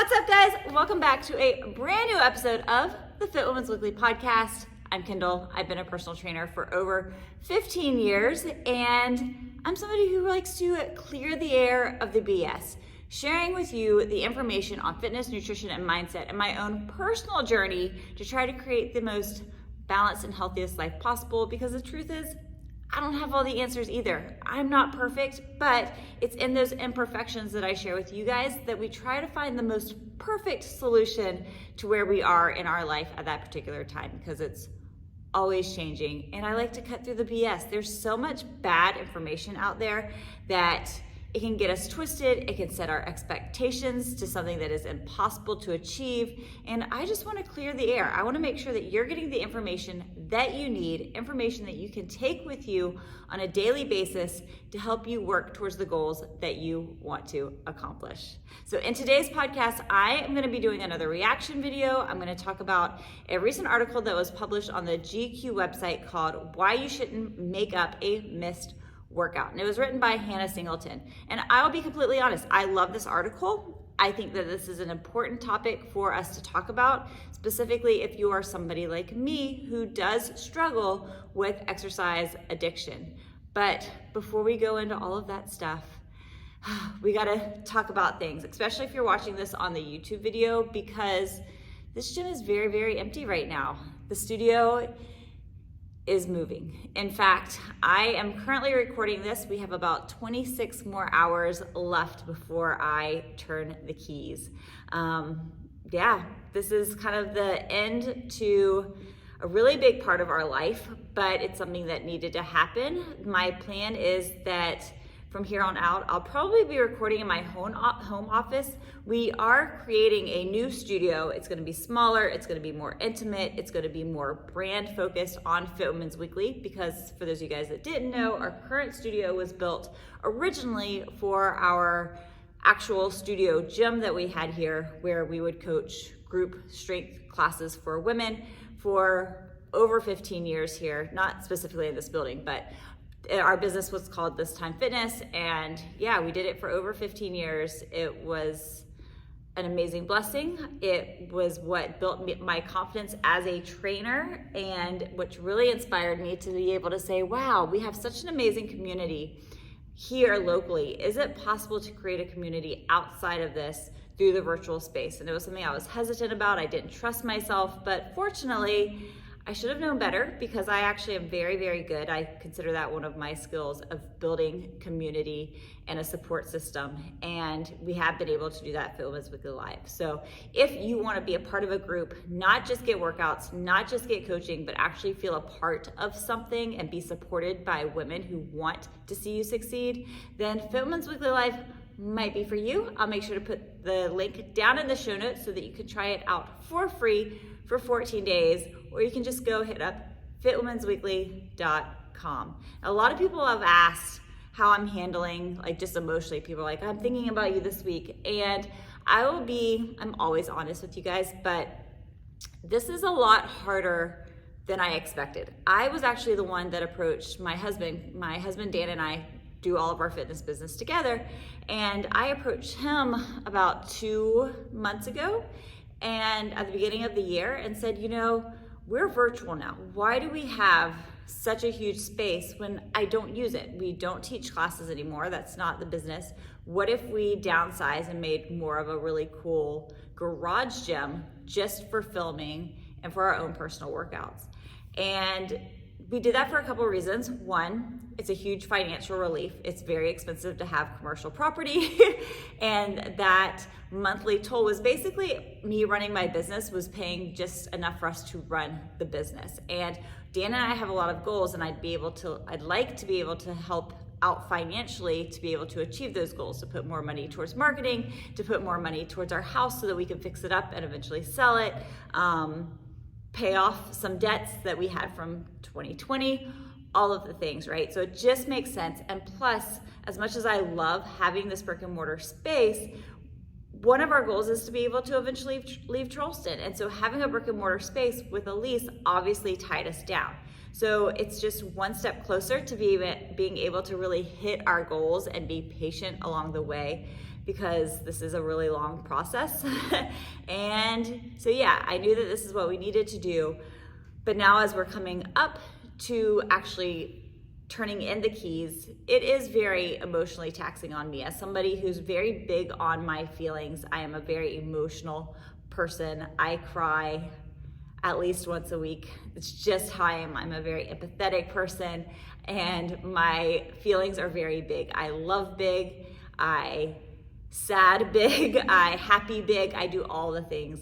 What's up, guys? Welcome back to a brand new episode of the Fit Women's Weekly Podcast. I'm Kendall. I've been a personal trainer for over 15 years, and I'm somebody who likes to clear the air of the BS, sharing with you the information on fitness, nutrition, and mindset, and my own personal journey to try to create the most balanced and healthiest life possible, because the truth is, I don't have all the answers either. I'm not perfect, but it's in those imperfections that I share with you guys that we try to find the most perfect solution to where we are in our life at that particular time, because it's always changing. And I like to cut through the BS. There's so much bad information out there that it can get us twisted. It can set our expectations to something that is impossible to achieve. And I just want to clear the air. I want to make sure that you're getting the information that you need, information that you can take with you on a daily basis to help you work towards the goals that you want to accomplish. So in today's podcast, I am going to be doing another reaction video. I'm going to talk about a recent article that was published on the GQ website called Why You Shouldn't Make Up a Missed Workout. And it was written by Hannah Singleton. And I'll be completely honest, I love this article. I think that this is an important topic for us to talk about, specifically if you are somebody like me who does struggle with exercise addiction. But before we go into all of that stuff, we gotta talk about things, especially if you're watching this on the YouTube video, because this gym is very, very empty right now. The studio is moving. In fact, I am currently recording this. We have about 26 more hours left before I turn the keys. This is kind of the end to a really big part of our life, but it's something that needed to happen. My plan is that from here on out, I'll probably be recording in my home office. We are creating a new studio. It's gonna be smaller, it's gonna be more intimate, it's gonna be more brand focused on Fit Women's Weekly, because for those of you guys that didn't know, our current studio was built originally for our actual studio gym that we had here, where we would coach group strength classes for women for over 15 years here, not specifically in this building, but our business was called This Time Fitness, and yeah, we did it for over 15 years. It was an amazing blessing. It was what built my confidence as a trainer, and which really inspired me to be able to say, wow, we have such an amazing community here locally. Is it possible to create a community outside of this through the virtual space? And it was something I was hesitant about. I didn't trust myself, but fortunately, I should have known better, because I actually am very, very good. I consider that one of my skills of building community and a support system. And we have been able to do that at Fit Women's Weekly Live. So if you want to be a part of a group, not just get workouts, not just get coaching, but actually feel a part of something and be supported by women who want to see you succeed, then Fit Women's Weekly Live might be for you. I'll make sure to put the link down in the show notes so that you can try it out for free for 14 days, or you can just go hit up fitwomensweekly.com. A lot of people have asked how I'm handling, like, just emotionally. People are like, I'm thinking about you this week. And I'm always honest with you guys, but this is a lot harder than I expected. I was actually the one that approached my husband. My husband, Dan, and I do all of our fitness business together. And I approached him about 2 months ago, and at the beginning of the year, and said, you know, we're virtual now. Why do we have such a huge space when I don't use it? We don't teach classes anymore. That's not the business. What if we downsize and made more of a really cool garage gym just for filming and for our own personal workouts? And we did that for a couple of reasons. One, it's a huge financial relief. It's very expensive to have commercial property. And that monthly toll was basically me running my business was paying just enough for us to run the business. And Dan and I have a lot of goals, and I'd like to be able to help out financially to be able to achieve those goals, to put more money towards marketing, to put more money towards our house so that we can fix it up and eventually sell it, pay off some debts that we had from 2020, all of the things, right? So it just makes sense. And plus, as much as I love having this brick and mortar space, one of our goals is to be able to eventually leave Charleston. And so having a brick and mortar space with a lease obviously tied us down. So it's just one step closer to being able to really hit our goals and be patient along the way. because this is a really long process. And so yeah, I knew that this is what we needed to do. But now as we're coming up to actually turning in the keys, it is very emotionally taxing on me. As somebody who's very big on my feelings, I am a very emotional person. I cry at least once a week. It's just how I am. I'm a very empathetic person, and my feelings are very big. I love big, I sad big, I happy big, I do all the things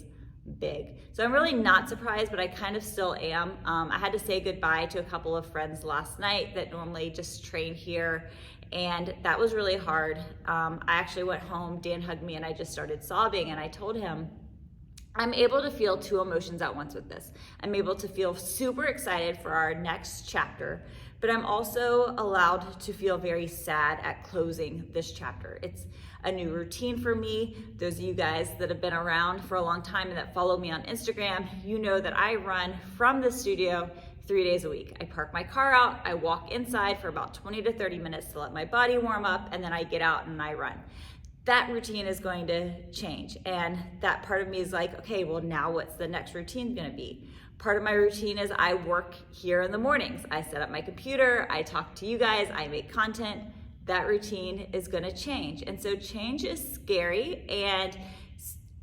big. So I'm really not surprised, but I kind of still am. I had to say goodbye to a couple of friends last night that normally just train here, and that was really hard. I actually went home, Dan hugged me, and I just started sobbing, and I told him, I'm able to feel two emotions at once with this. I'm able to feel super excited for our next chapter, but I'm also allowed to feel very sad at closing this chapter. It's a new routine for me. Those of you guys that have been around for a long time and that follow me on Instagram, you know that I run from the studio 3 days a week. I park my car out, I walk inside for about 20 to 30 minutes to let my body warm up, and then I get out and I run. That routine is going to change. And that part of me is like, okay, well now what's the next routine gonna be? Part of my routine is I work here in the mornings. I set up my computer, I talk to you guys, I make content. That routine is gonna change. And so change is scary, and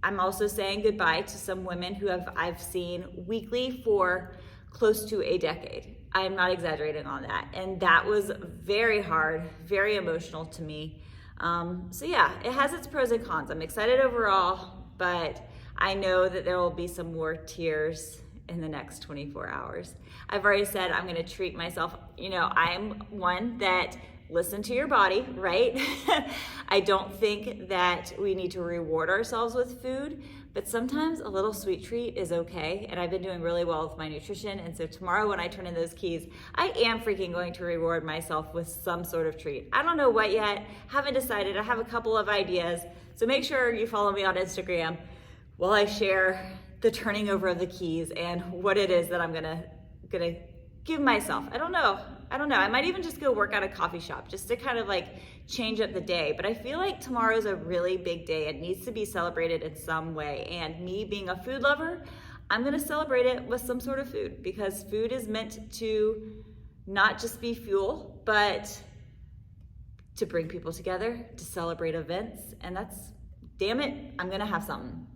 I'm also saying goodbye to some women who I've seen weekly for close to a decade. I am not exaggerating on that. And that was very hard, very emotional to me. So yeah, it has its pros and cons. I'm excited overall, but I know that there will be some more tears in the next 24 hours. I've already said I'm gonna treat myself. You know, I'm one that listen to your body, right? I don't think that we need to reward ourselves with food, but sometimes a little sweet treat is okay. And I've been doing really well with my nutrition. And so tomorrow when I turn in those keys, I am freaking going to reward myself with some sort of treat. I don't know what yet, haven't decided. I have a couple of ideas. So make sure you follow me on Instagram while I share the turning over of the keys and what it is that I'm gonna give myself. I don't know. I might even just go work at a coffee shop just to kind of like change up the day. But I feel like tomorrow's a really big day. It needs to be celebrated in some way. And me being a food lover, I'm gonna celebrate it with some sort of food, because food is meant to not just be fuel, but to bring people together, to celebrate events. And that's, damn it, I'm gonna have something.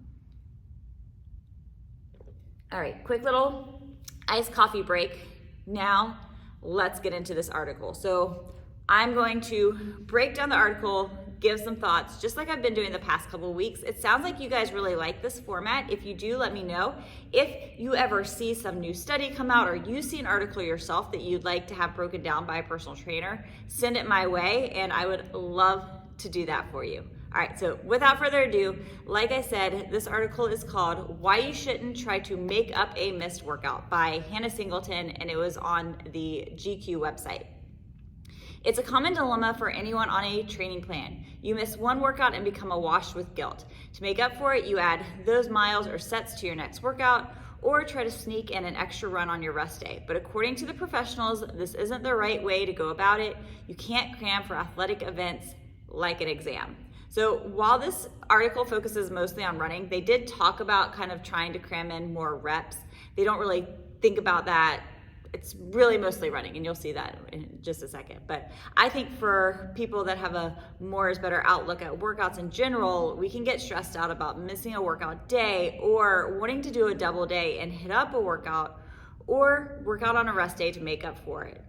All right, quick little iced coffee break. Now, let's get into this article. So I'm going to break down the article, give some thoughts, just like I've been doing the past couple of weeks. It sounds like you guys really like this format. If you do, let me know. If you ever see some new study come out, or you see an article yourself that you'd like to have broken down by a personal trainer, send it my way, and I would love to do that for you. All right, so without further ado, like I said, this article is called Why You Shouldn't Try to Make Up a Missed Workout by Hannah Singleton, and it was on the GQ website. It's a common dilemma for anyone on a training plan. You miss one workout and become awash with guilt. To make up for it, you add those miles or sets to your next workout, or try to sneak in an extra run on your rest day. But according to the professionals, this isn't the right way to go about it. You can't cram for athletic events like an exam. So while this article focuses mostly on running, they did talk about kind of trying to cram in more reps. They don't really think about that. It's really mostly running, and you'll see that in just a second. But I think for people that have a more is better outlook at workouts in general, we can get stressed out about missing a workout day, or wanting to do a double day and hit up a workout, or work out on a rest day to make up for it.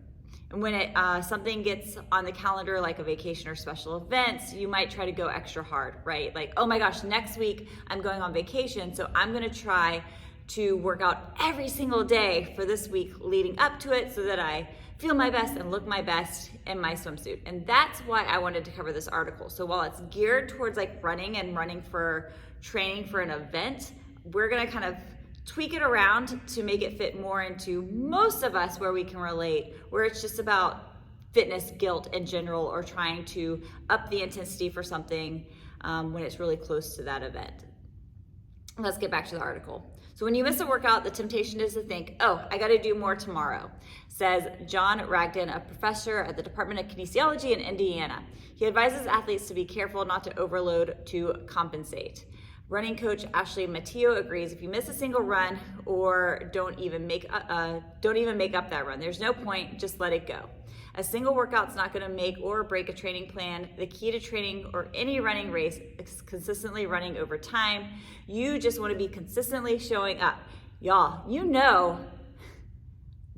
And when something gets on the calendar, like a vacation or special events, you might try to go extra hard, right? Like, oh my gosh, next week I'm going on vacation, so I'm gonna try to work out every single day for this week leading up to it, so that I feel my best and look my best in my swimsuit. And that's why I wanted to cover this article. So while it's geared towards like running and running for training for an event, we're gonna kind of tweak it around to make it fit more into most of us where we can relate, where it's just about fitness guilt in general, or trying to up the intensity for something when it's really close to that event. let's get back to the article. So when you miss a workout, the temptation is to think, oh, I gotta do more tomorrow, says John Ragdon, a professor at the Department of Kinesiology in Indiana. He advises athletes to be careful not to overload to compensate. Running coach Ashley Matteo agrees, if you miss a single run or don't even make up that run, there's no point, just let it go. A single workout's not going to make or break a training plan. The key to training or any running race is consistently running over time. You just want to be consistently showing up. Y'all,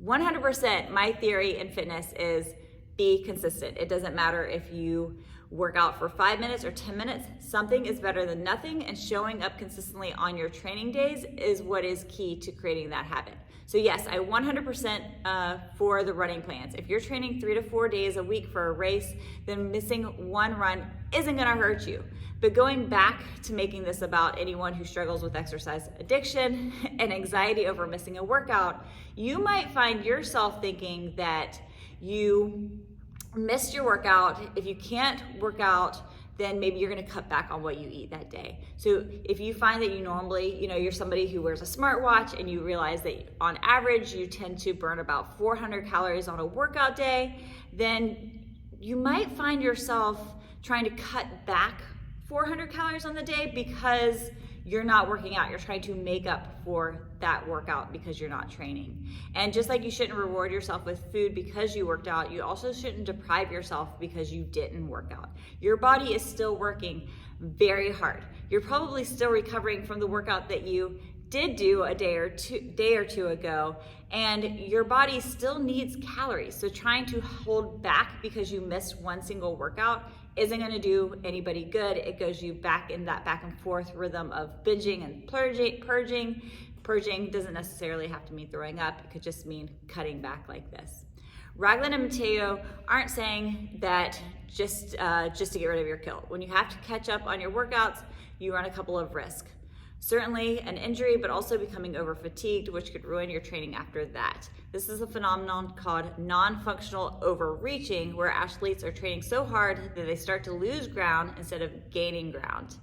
100% my theory in fitness is be consistent. It doesn't matter if you work out for 5 minutes or 10 minutes, something is better than nothing, and showing up consistently on your training days is what is key to creating that habit. So yes, I 100% for the running plans. If you're training 3 to 4 days a week for a race, then missing one run isn't gonna hurt you. But going back to making this about anyone who struggles with exercise addiction and anxiety over missing a workout, you might find yourself thinking that you missed your workout. If you can't work out, then maybe you're gonna cut back on what you eat that day. So if you find that you normally, you're somebody who wears a smartwatch and you realize that on average you tend to burn about 400 calories on a workout day, then you might find yourself trying to cut back 400 calories on the day because you're not working out. You're trying to make up for that workout because you're not training. And just like you shouldn't reward yourself with food because you worked out, you also shouldn't deprive yourself because you didn't work out. Your body is still working very hard. You're probably still recovering from the workout that you did do a day or two ago, and your body still needs calories. So trying to hold back because you missed one single workout isn't going to do anybody good. It goes you back in that back and forth rhythm of binging and purging. Purging doesn't necessarily have to mean throwing up. It could just mean cutting back like this. Ragland and Matteo aren't saying that just to get rid of your guilt. When you have to catch up on your workouts, you run a couple of risks. Certainly an injury, but also becoming over-fatigued, which could ruin your training after that. This is a phenomenon called non-functional overreaching, where athletes are training so hard that they start to lose ground instead of gaining ground.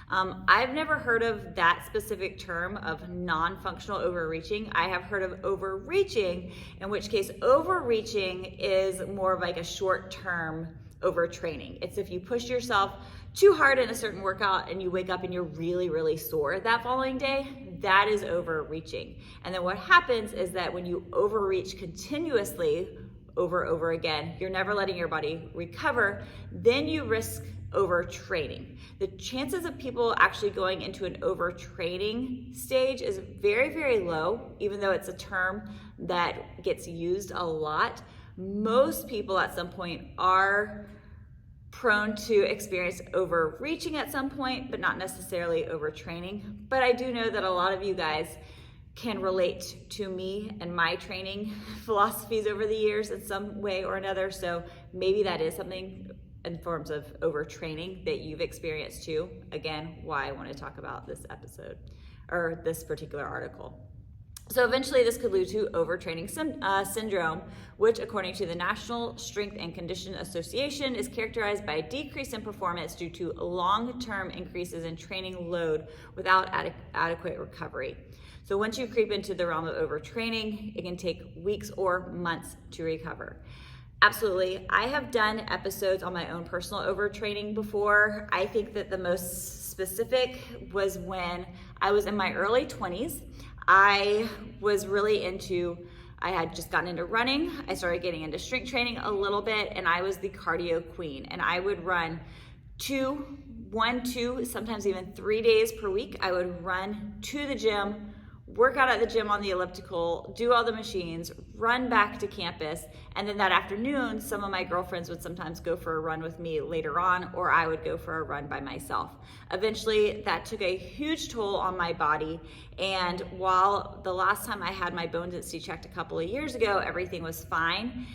I've never heard of that specific term of non-functional overreaching. I have heard of overreaching, in which case overreaching is more of like a short-term overtraining. It's if you push yourself too hard in a certain workout and you wake up and you're really, really sore that following day, that is overreaching. And then what happens is that when you overreach continuously over again, you're never letting your body recover, then you risk overtraining. The chances of people actually going into an overtraining stage is very, very low, even though it's a term that gets used a lot. Most people at some point are prone to experience overreaching at some point, but not necessarily overtraining. But I do know that a lot of you guys can relate to me and my training philosophies over the years in some way or another. So maybe that is something in forms of overtraining that you've experienced too. Again, why I want to talk about this episode or this particular article. So eventually this could lead to overtraining syndrome, which according to the National Strength and Conditioning Association is characterized by a decrease in performance due to long-term increases in training load without adequate recovery. So once you creep into the realm of overtraining, it can take weeks or months to recover. Absolutely. I have done episodes on my own personal overtraining before. I think that the most specific was when I was in my early 20s. I had just gotten into running. I started getting into strength training a little bit, and I was the cardio queen. And I would run 2, sometimes even 3 days per week. I would run to the gym, work out at the gym on the elliptical, do all the machines, run back to campus, and then that afternoon, some of my girlfriends would sometimes go for a run with me later on, or I would go for a run by myself. Eventually, that took a huge toll on my body, and while the last time I had my bone density checked a couple of years ago, everything was fine,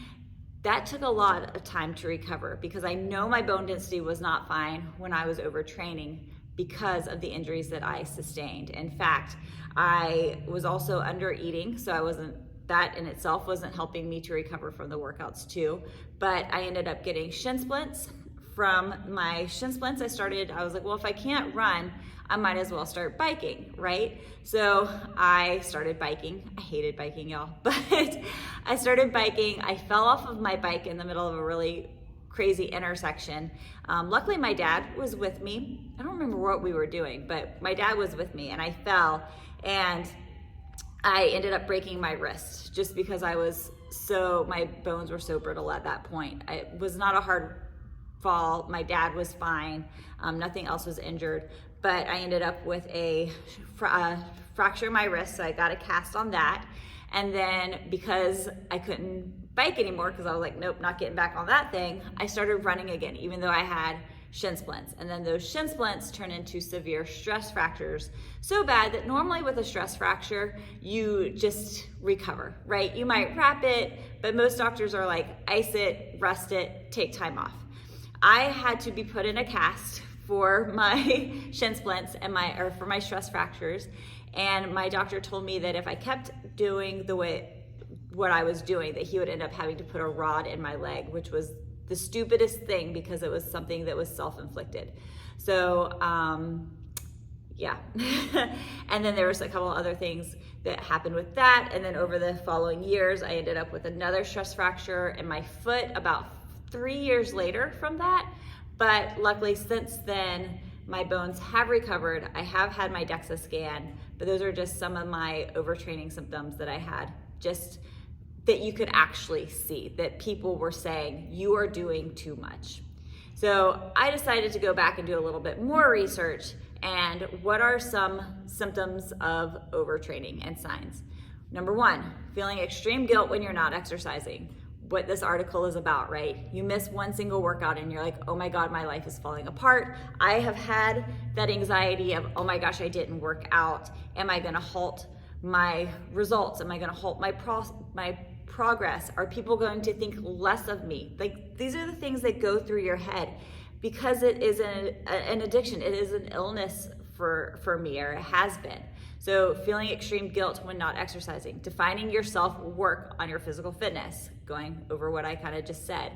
that took a lot of time to recover because I know my bone density was not fine when I was overtraining because of the injuries that I sustained. In fact, I was also under eating, so that in itself wasn't helping me to recover from the workouts too. But I ended up getting shin splints. From my shin splints, I was like, well, if I can't run, I might as well start biking, right? So I started biking. I hated biking, y'all, but I started biking. I fell off of my bike in the middle of a really crazy intersection. Luckily, my dad was with me. I don't remember what we were doing, but my dad was with me, and I fell, and I ended up breaking my wrist just because my bones were so brittle at that point. It was not a hard fall. My dad was fine. Nothing else was injured, but I ended up with a fracture in my wrist, so I got a cast on that. And then because I couldn't bike anymore, because I was like, nope, not getting back on that thing, I started running again, even though I had shin splints. And then those shin splints turn into severe stress fractures, so bad that normally with a stress fracture, you just recover, right? You might wrap it, but most doctors are like, ice it, rest it, take time off. I had to be put in a cast for my shin splints and for my stress fractures. And my doctor told me that if I kept doing what I was doing, that he would end up having to put a rod in my leg, which was the stupidest thing because it was something that was self-inflicted. So, yeah. And then there was a couple other things that happened with that. And then over the following years, I ended up with another stress fracture in my foot about 3 years later from that. But luckily since then, my bones have recovered. I have had my DEXA scan, but those are just some of my overtraining symptoms that I had, just that you could actually see, that people were saying, you are doing too much. So I decided to go back and do a little bit more research, and what are some symptoms of overtraining and signs? Number one, feeling extreme guilt when you're not exercising. What this article is about, right? You miss one single workout and you're like, oh my God, my life is falling apart. I have had that anxiety of, oh my gosh, I didn't work out. Am I gonna halt my results? Am I gonna halt my progress? Are people going to think less of me? Like, these are the things that go through your head because it is an addiction. It is an illness for me, or it has been. So feeling extreme guilt when not exercising, defining your self-work on your physical fitness, going over what I kind of just said,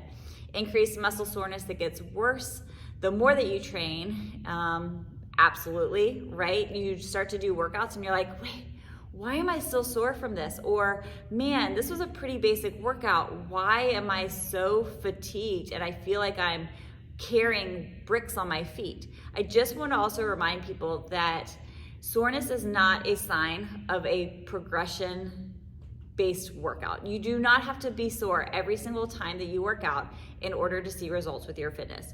increased muscle soreness that gets worse the more that you train, absolutely, right? You start to do workouts and you're like, wait, why am I still sore from this? Or, man, this was a pretty basic workout. Why am I so fatigued and I feel like I'm carrying bricks on my feet? I just want to also remind people that soreness is not a sign of a progression-based workout. You do not have to be sore every single time that you work out in order to see results with your fitness.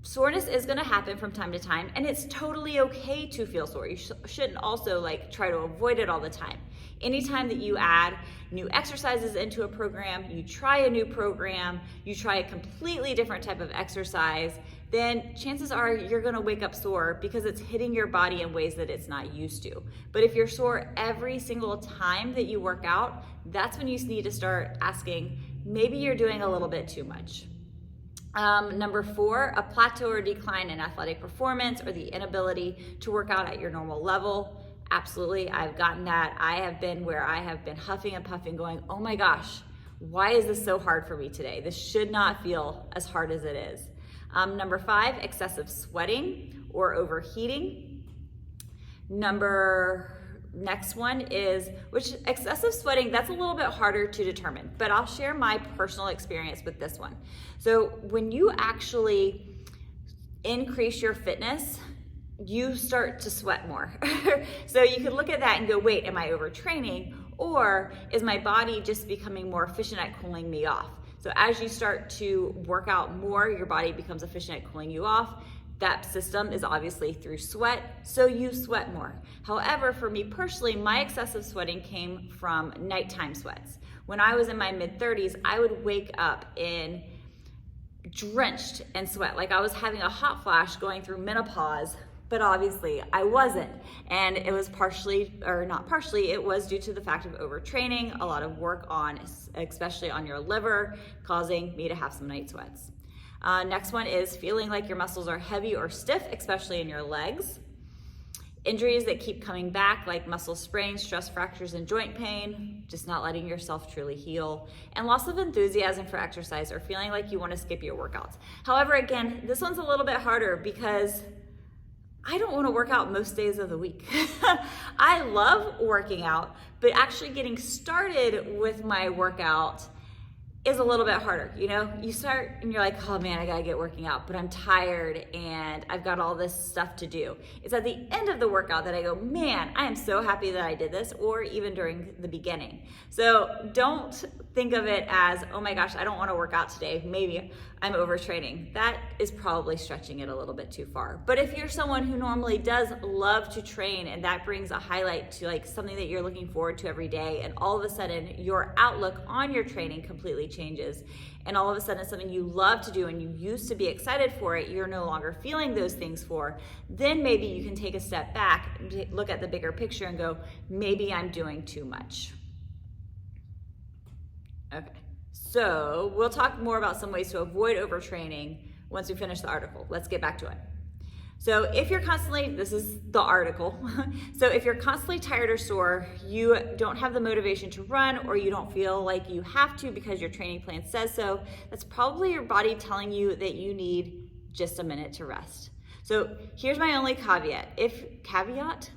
Soreness is going to happen from time to time, and it's totally okay to feel sore. You shouldn't also try to avoid it all the time. Anytime that you add new exercises into a program, you try a new program, you try a completely different type of exercise, then chances are you're gonna wake up sore because it's hitting your body in ways that it's not used to. But if you're sore every single time that you work out, that's when you need to start asking, maybe you're doing a little bit too much. Number 4, a plateau or decline in athletic performance or the inability to work out at your normal level. Absolutely, I've gotten that. I have been where I have been huffing and puffing going, oh my gosh, why is this so hard for me today? This should not feel as hard as it is. Number 5, excessive sweating or overheating. Next one is, which excessive sweating, that's a little bit harder to determine, but I'll share my personal experience with this one. So when you actually increase your fitness, you start to sweat more. So you could look at that and go, wait, am I overtraining? Or is my body just becoming more efficient at cooling me off? So as you start to work out more, your body becomes efficient at cooling you off. That system is obviously through sweat, so you sweat more. However, for me personally, my excessive sweating came from nighttime sweats. When I was in my mid-30s, I would wake up drenched in sweat, like I was having a hot flash going through menopause, but obviously I wasn't. And it was it was due to the fact of overtraining, a lot of work especially on your liver, causing me to have some night sweats. Next one is feeling like your muscles are heavy or stiff, especially in your legs. Injuries that keep coming back, like muscle sprains, stress fractures, and joint pain, just not letting yourself truly heal. And loss of enthusiasm for exercise or feeling like you want to skip your workouts. However, again, this one's a little bit harder because I don't want to work out most days of the week. I love working out, but actually getting started with my workout is a little bit harder. You know, you start and you're like, oh man, I gotta get working out, but I'm tired and I've got all this stuff to do. It's at the end of the workout that I go, man, I am so happy that I did this, or even during the beginning. So don't think of it as, oh my gosh, I don't want to work out today. Maybe I'm overtraining. That is probably stretching it a little bit too far. But if you're someone who normally does love to train and that brings a highlight to like something that you're looking forward to every day, and all of a sudden your outlook on your training completely changes, and all of a sudden it's something you love to do and you used to be excited for it, you're no longer feeling those things for, then maybe you can take a step back and look at the bigger picture and go, maybe I'm doing too much. Okay, so we'll talk more about some ways to avoid overtraining once we finish the article. Let's get back to it. So if you're constantly, this is the article, so if you're constantly tired or sore, you don't have the motivation to run, or you don't feel like you have to because your training plan says so, that's probably your body telling you that you need just a minute to rest. So here's my only caveat. Caveat.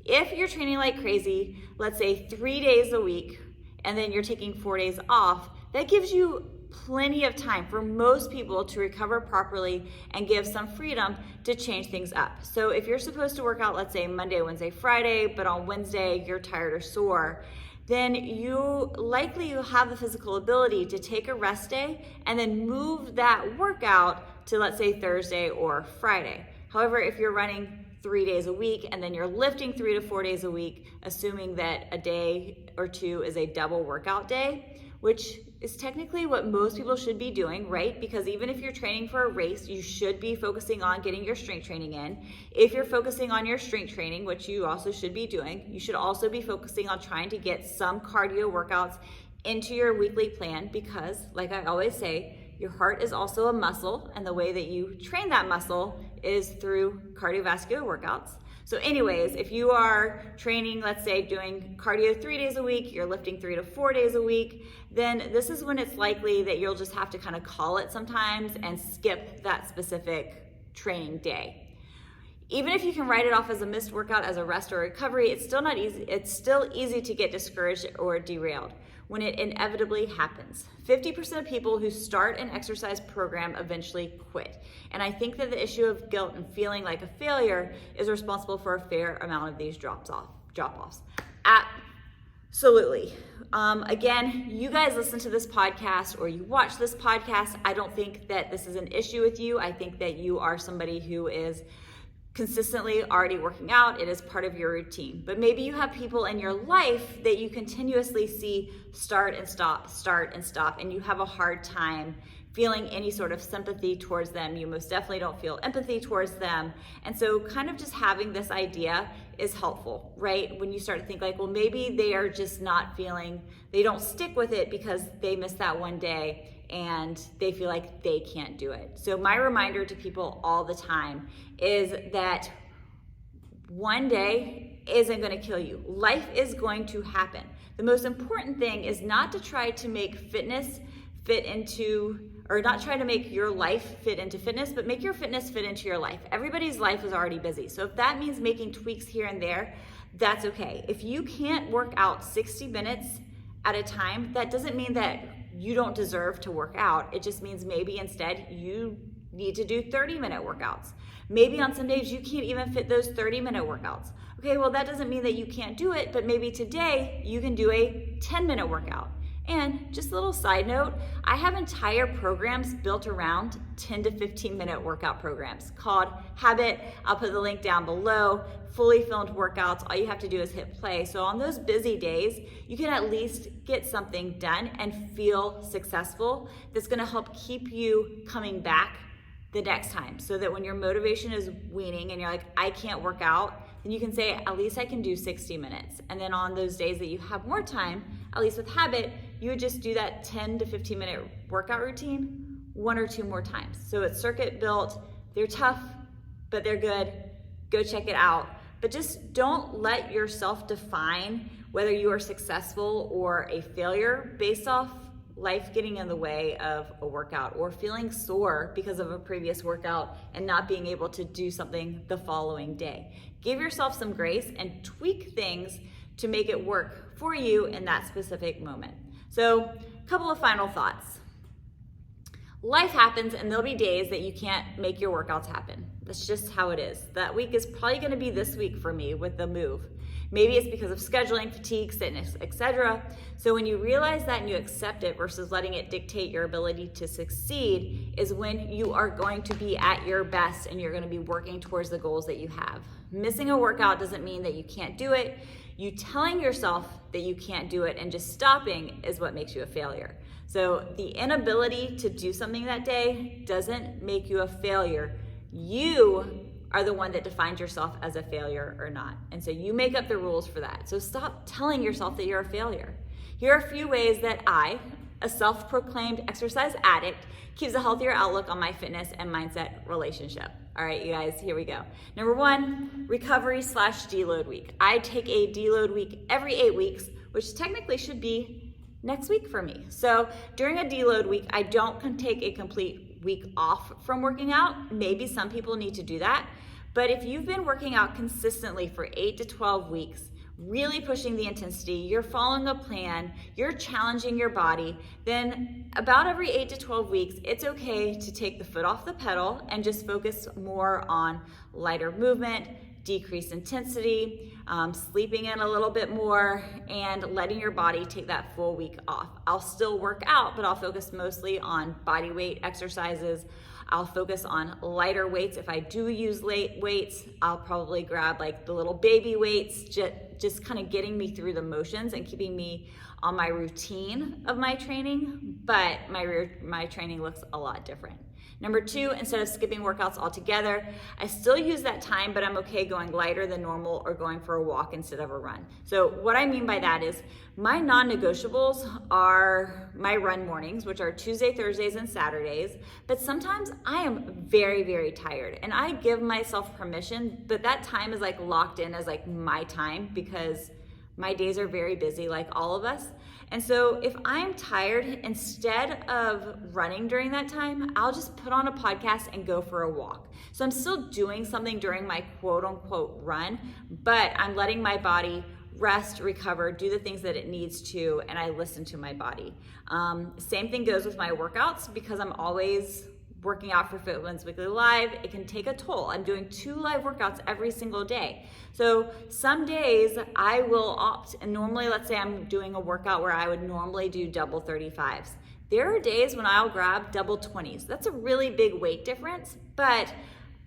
If you're training like crazy, let's say 3 days a week, and then you're taking 4 days off, that gives you plenty of time for most people to recover properly and give some freedom to change things up. So if you're supposed to work out, let's say Monday, Wednesday, Friday, but on Wednesday you're tired or sore, then you likely have the physical ability to take a rest day and then move that workout to, let's say, Thursday or Friday. However, if you're running 3 days a week and then you're lifting 3 to 4 days a week, assuming that a day or two is a double workout day, which is technically what most people should be doing, right? Because even if you're training for a race, you should be focusing on getting your strength training in. If you're focusing on your strength training, which you also should be doing, you should also be focusing on trying to get some cardio workouts into your weekly plan, because like I always say, your heart is also a muscle, and the way that you train that muscle is through cardiovascular workouts. So anyways, if you are training, let's say doing cardio 3 days a week, you're lifting 3 to 4 days a week, then this is when it's likely that you'll just have to kind of call it sometimes and skip that specific training day. Even if you can write it off as a missed workout, as a rest or recovery, it's still not easy. It's still easy to get discouraged or derailed when it inevitably happens. 50% of people who start an exercise program eventually quit. And I think that the issue of guilt and feeling like a failure is responsible for a fair amount of these drop-offs. Absolutely. Again, you guys listen to this podcast or you watch this podcast. I don't think that this is an issue with you. I think that you are somebody who is consistently already working out. It is part of your routine. But maybe you have people in your life that you continuously see start and stop, and you have a hard time feeling any sort of sympathy towards them. You most definitely don't feel empathy towards them. And so kind of just having this idea is helpful, right? When you start to think like, well, maybe they are just not feeling, they don't stick with it because they missed that one day and they feel like they can't do it. So my reminder to people all the time is that one day isn't going to kill you. Life is going to happen. The most important thing is not to try to make fitness fit into, or not try to make your life fit into fitness, but make your fitness fit into your life. Everybody's life is already busy. So if that means making tweaks here and there, that's okay. If you can't work out 60 minutes at a time, that doesn't mean that you don't deserve to work out. It just means maybe instead you need to do 30-minute workouts. Maybe on some days you can't even fit those 30-minute workouts. Okay, well that doesn't mean that you can't do it, but maybe today you can do a 10-minute workout. And just a little side note, I have entire programs built around 10 to 15-minute workout programs called Habit. I'll put the link down below. Fully filmed workouts. All you have to do is hit play. So on those busy days, you can at least get something done and feel successful. That's going to help keep you coming back the next time, so that when your motivation is waning and you're like, I can't work out, then you can say, at least I can do 60 minutes. And then on those days that you have more time, at least with Habit, you would just do that 10 to 15-minute workout routine 1 or 2 more times. So it's circuit built. They're tough, but they're good. Go check it out. But just don't let yourself define whether you are successful or a failure based off life getting in the way of a workout, or feeling sore because of a previous workout and not being able to do something the following day. Give yourself some grace and tweak things to make it work for you in that specific moment. So, a couple of final thoughts. Life happens, and there'll be days that you can't make your workouts happen. That's just how it is. That week is probably going to be this week for me with the move. Maybe it's because of scheduling, fatigue, sickness, etc. So when you realize that and you accept it versus letting it dictate your ability to succeed is when you are going to be at your best and you're going to be working towards the goals that you have. Missing a workout doesn't mean that you can't do it. You telling yourself that you can't do it and just stopping is what makes you a failure. So the inability to do something that day doesn't make you a failure. You are the one that defines yourself as a failure or not. And so you make up the rules for that. So stop telling yourself that you're a failure. Here are a few ways that I, a self-proclaimed exercise addict, keeps a healthier outlook on my fitness and mindset relationship. All right, you guys, here we go. Number 1, recovery/deload week. I take a deload week every 8 weeks, which technically should be next week for me. So during a deload week, I don't take a complete week off from working out. Maybe some people need to do that. But if you've been working out consistently for 8 to 12 weeks, really pushing the intensity, you're following a plan, you're challenging your body, then about every 8 to 12 weeks, it's okay to take the foot off the pedal and just focus more on lighter movement, decreased intensity, sleeping in a little bit more, and letting your body take that full week off. I'll still work out, but I'll focus mostly on body weight exercises. I'll focus on lighter weights. If I do use light weights, I'll probably grab like the little baby weights, just kind of getting me through the motions and keeping me on my routine of my training, but my training looks a lot different. Number 2, instead of skipping workouts altogether, I still use that time, but I'm okay going lighter than normal or going for a walk instead of a run. So what I mean by that is my non-negotiables are my run mornings, which are Tuesday, Thursdays, and Saturdays. But sometimes I am very, very tired, and I give myself permission, but that time is like locked in as like my time because my days are very busy like all of us. And so if I'm tired, instead of running during that time, I'll just put on a podcast and go for a walk. So I'm still doing something during my quote unquote run, but I'm letting my body rest, recover, do the things that it needs to, and I listen to my body. Same thing goes with my workouts because I'm always working out for Fit Women's Weekly Live. It can take a toll. I'm doing 2 live workouts every single day. So some days I will opt, and normally let's say I'm doing a workout where I would normally do double 35s. There are days when I'll grab double 20s. That's a really big weight difference, but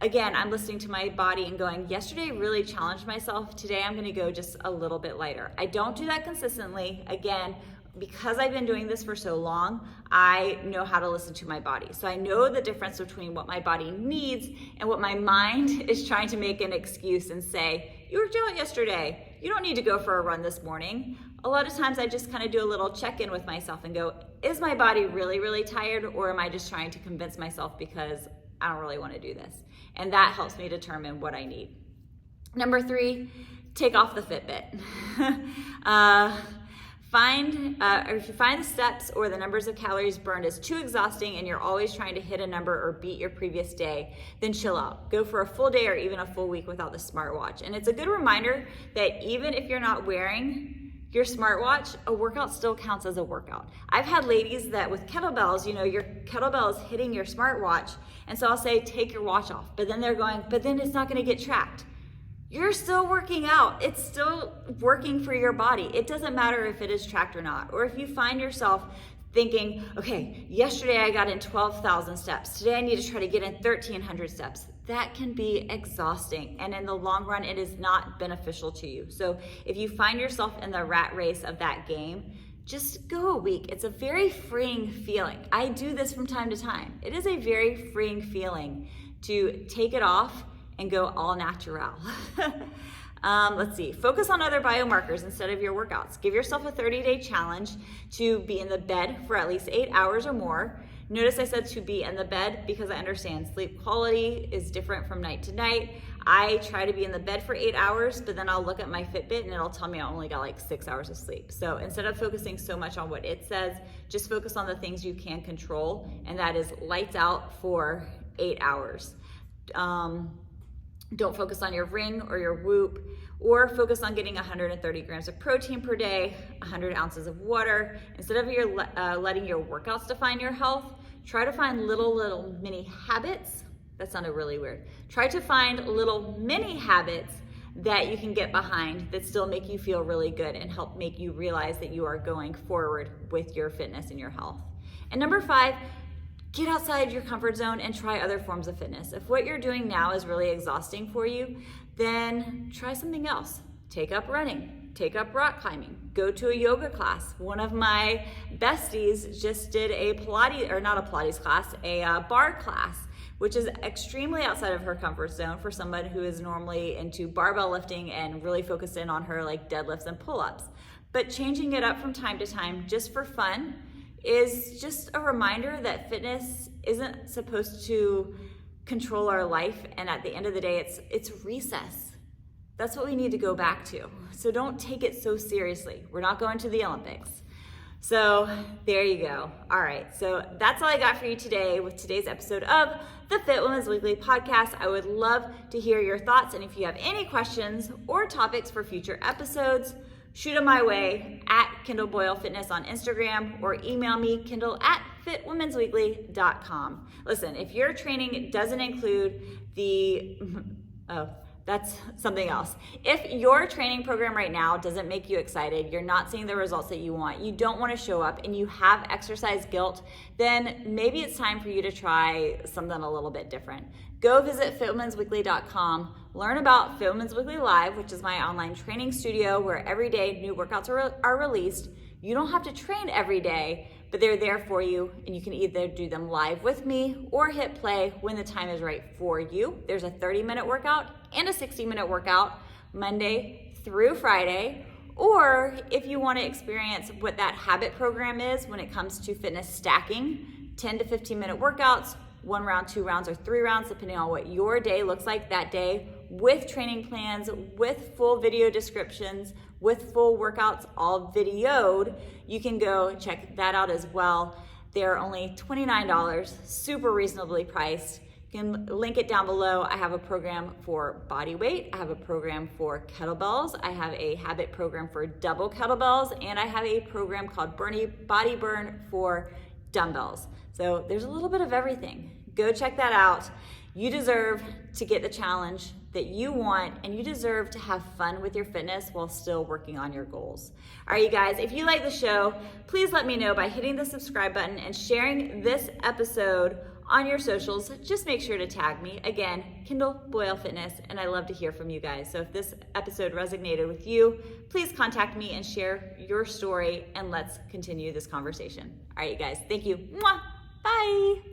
again, I'm listening to my body and going, yesterday really challenged myself. Today I'm gonna go just a little bit lighter. I don't do that consistently. Again, because I've been doing this for so long, I know how to listen to my body. So I know the difference between what my body needs and what my mind is trying to make an excuse and say, you worked out yesterday. You don't need to go for a run this morning. A lot of times I just kind of do a little check-in with myself and go, is my body really, really tired, or am I just trying to convince myself because I don't really want to do this? And that helps me determine what I need. Number 3, take off the Fitbit. If you find the steps or the numbers of calories burned is too exhausting and you're always trying to hit a number or beat your previous day, then chill out. Go for a full day or even a full week without the smartwatch. And it's a good reminder that even if you're not wearing your smartwatch, a workout still counts as a workout. I've had ladies that with kettlebells, your kettlebell is hitting your smartwatch, and so I'll say, take your watch off. But then they're going, but then it's not gonna get tracked. You're still working out. It's still working for your body. It doesn't matter if it is tracked or not. Or if you find yourself thinking, okay, yesterday I got in 12,000 steps. Today I need to try to get in 1,300 steps. That can be exhausting. And in the long run, it is not beneficial to you. So if you find yourself in the rat race of that game, just go a week. It's a very freeing feeling. I do this from time to time. It is a very freeing feeling to take it off and go all natural. Let's see, focus on other biomarkers instead of your workouts. Give yourself a 30-day challenge to be in the bed for at least 8 hours or more. Notice I said to be in the bed because I understand sleep quality is different from night to night. I try to be in the bed for 8 hours, but then I'll look at my Fitbit and it'll tell me I only got like 6 hours of sleep. So instead of focusing so much on what it says, just focus on the things you can control, and that is lights out for 8 hours. Don't focus on your ring or your Whoop, or focus on getting 130 grams of protein per day, 100 ounces of water. Instead of letting your workouts define your health, try to find little mini habits. That sounded really weird. Try to find little mini habits that you can get behind that still make you feel really good and help make you realize that you are going forward with your fitness and your health. And number 5, get outside your comfort zone and try other forms of fitness. If what you're doing now is really exhausting for you, then try something else. Take up running, take up rock climbing, go to a yoga class. One of my besties just did a bar class, which is extremely outside of her comfort zone for someone who is normally into barbell lifting and really focused in on her like deadlifts and pull-ups. But changing it up from time to time just for fun is just a reminder that fitness isn't supposed to control our life, and at the end of the day, it's recess. That's what we need to go back to. So don't take it so seriously. We're not going to the Olympics. So there you go. All right, so that's all I got for you today with today's episode of the Fit Women's Weekly podcast. I would love to hear your thoughts, and if you have any questions or topics for future episodes, shoot them my way at Kendall Boyle Fitness on Instagram, or email me, kendall@fitwomensweekly.com. Listen, if your training doesn't include that's something else. If your training program right now doesn't make you excited, you're not seeing the results that you want, you don't want to show up, and you have exercise guilt, then maybe it's time for you to try something a little bit different. Go visit fitwomensweekly.com, learn about Fit Women's Weekly Live, which is my online training studio where every day new workouts are released. You don't have to train every day, but they're there for you, and you can either do them live with me or hit play when the time is right for you. There's a 30-minute workout and a 60-minute workout Monday through Friday. Or if you want to experience what that habit program is when it comes to fitness stacking, 10 to 15-minute workouts, 1 round, 2 rounds, or 3 rounds, depending on what your day looks like that day, with training plans, with full video descriptions, with full workouts all videoed. You can go check that out as well. They're only $29, super reasonably priced. You can link it down below. I have a program for body weight. I have a program for kettlebells. I have a habit program for double kettlebells, and I have a program called Body Burn for dumbbells. So there's a little bit of everything. Go check that out. You deserve to get the challenge that you want, and you deserve to have fun with your fitness while still working on your goals. All right, you guys, if you like the show, please let me know by hitting the subscribe button and sharing this episode on your socials. Just make sure to tag me. Again, Kendall Boyle Fitness, and I love to hear from you guys. So if this episode resonated with you, please contact me and share your story, and let's continue this conversation. All right, you guys, thank you. Mwah! Bye.